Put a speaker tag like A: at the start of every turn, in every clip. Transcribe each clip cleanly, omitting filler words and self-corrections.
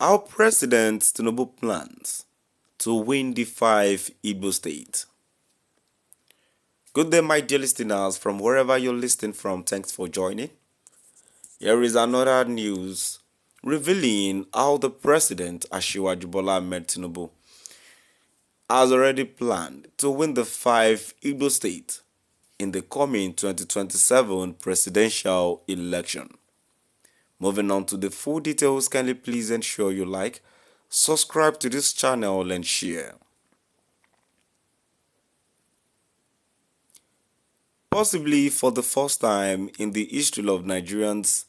A: Our President Tinubu plans to win the 5 Igbo states. Good day, my dear listeners, from wherever you're listening from. Thanks for joining. Here is another news revealing how the President Asiwaju Bola Ahmed Tinubu has already planned to win the 5 Igbo states in the coming 2027 presidential election. Moving on to the full details, kindly please ensure you like, subscribe to this channel and share. Possibly for the first time in the history of Nigerians'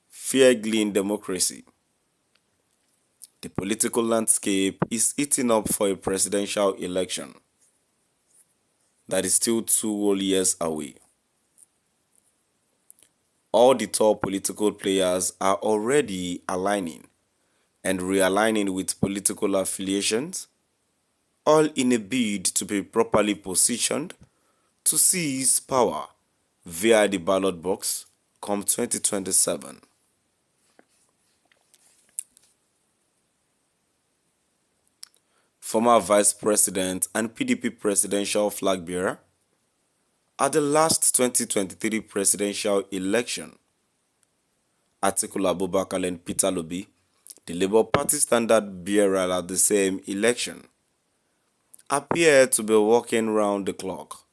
A: fair-glean democracy, the political landscape is heating up for a presidential election that is still 2 whole years away. All the top political players are already aligning and realigning with political affiliations, all in a bid to be properly positioned to seize power via the ballot box come 2027. Former Vice President and PDP presidential flag bearer at the last 2023 presidential election, Atiku Abubakar and Peter Obi, the Labour Party standard bearer at the same election, appear to be working round the clock,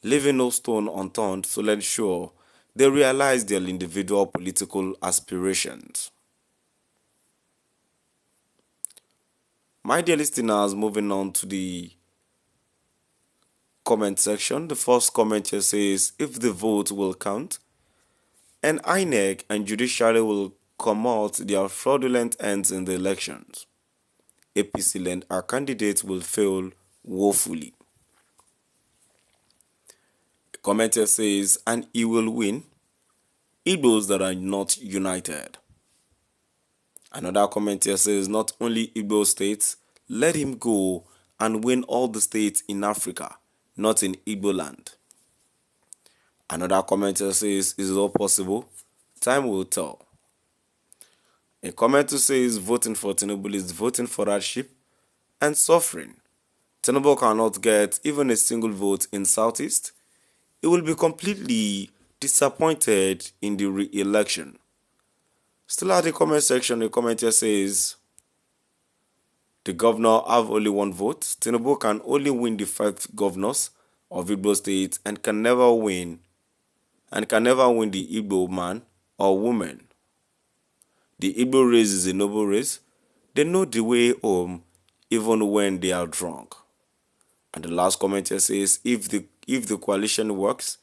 A: leaving no stone unturned to ensure they realize their individual political aspirations. My dear listeners, moving on to the comment section. The first comment here says, if the vote will count, and INEC and judiciary will come out their fraudulent ends in the elections, APC and our candidates will fail woefully. The comment here says, and he will win, Igbos that are not united. Another comment here says, not only Igbo states, let him go and win all the states in Africa, not in Igbo land. Another comment here says, is it all possible? Time will tell. A commenter says, voting for Tinubu is voting for hardship and suffering. Tinubu cannot get even a single vote in Southeast. He will be completely disappointed in the re-election. Still at the comment section, the commenter says, the governor have only one vote. Tinubu can only win the 5 governors of Igbo state and can never win the Igbo man or woman. The Igbo race is a noble race. They know the way home even when they are drunk. And the last commenter says, if the coalition works,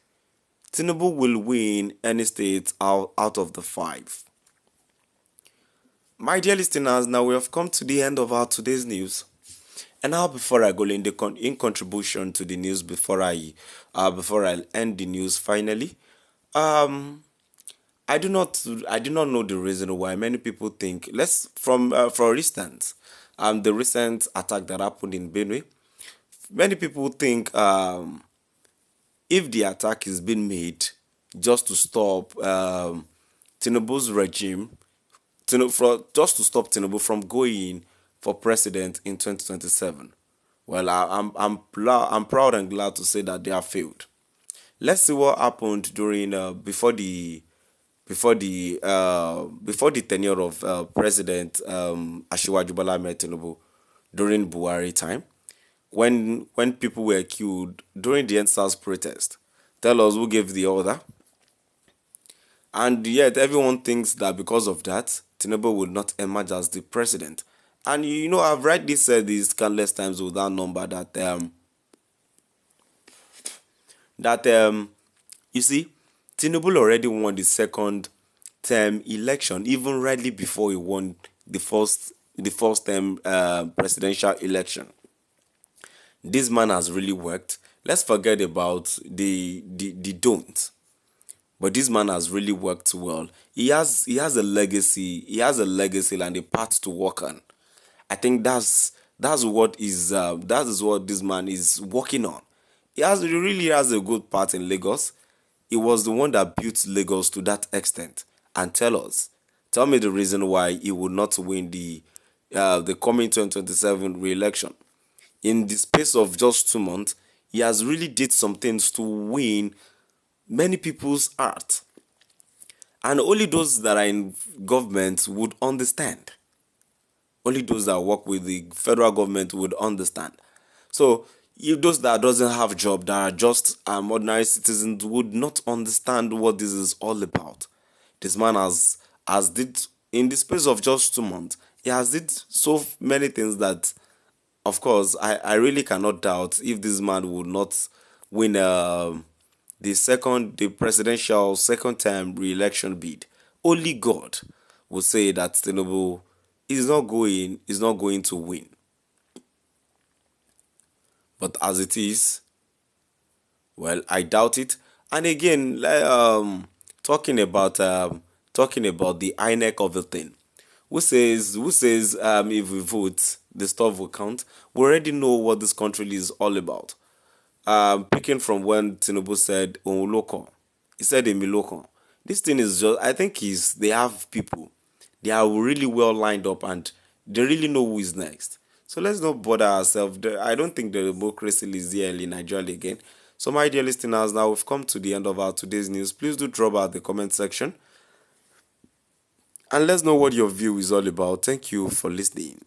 A: Tinubu will win any state out of the 5. My dear listeners, now we have come to the end of our today's news. And now, before I go in contribution to the news, before I end the news finally, I do not know the reason why many people think. For instance, the recent attack that happened in Benue. Many people think if the attack is being made just to stop Tinubu's regime, just to stop Tinubu from going for president in 2027. Well, I'm proud and glad to say that they have failed. Let's see what happened during before the tenure of President Asiwaju Bola Ahmed Tinubu during Buhari time, when people were killed during the NSAS protest. Tell us who gave the order. And yet everyone thinks that because of that, Tinubu will not emerge as the president. And I've rightly said this countless times without number that you see, Tinubu already won the second term election, even rightly before he won the first term presidential election. This man has really worked. Let's forget about the don't. But this man has really worked well. He has a legacy. He has a legacy and a path to work on. I think that's what this man is working on. He really has a good part in Lagos. He was the one that built Lagos to that extent. And tell us, Tell me the reason why he would not win the coming 2027 re-election. In the space of just 2 months, he has really did some things to win many people's heart. And only those that are in government would understand. Only those that work with the federal government would understand. So if those that doesn't have job, that are just ordinary citizens, would not understand what this is all about. This man has did in the space of just 2 months. He has did so many things that, of course, I really cannot doubt if this man would not win the presidential second time re-election bid. Only God would say that Tinubu is not going to win. But as it is, well, I doubt it. And again, talking about the INEC of the thing, who says if we vote, the stuff will count. We already know what this country is all about. Picking from when Tinubu said Onwuloko, he said Emiloko. This thing is just, I think they have people. They are really well lined up and they really know who is next. So let's not bother ourselves. I don't think the democracy is here in Nigeria again. So my dear listeners, now we've come to the end of our today's news. Please do drop out the comment section and let's know what your view is all about. Thank you for listening.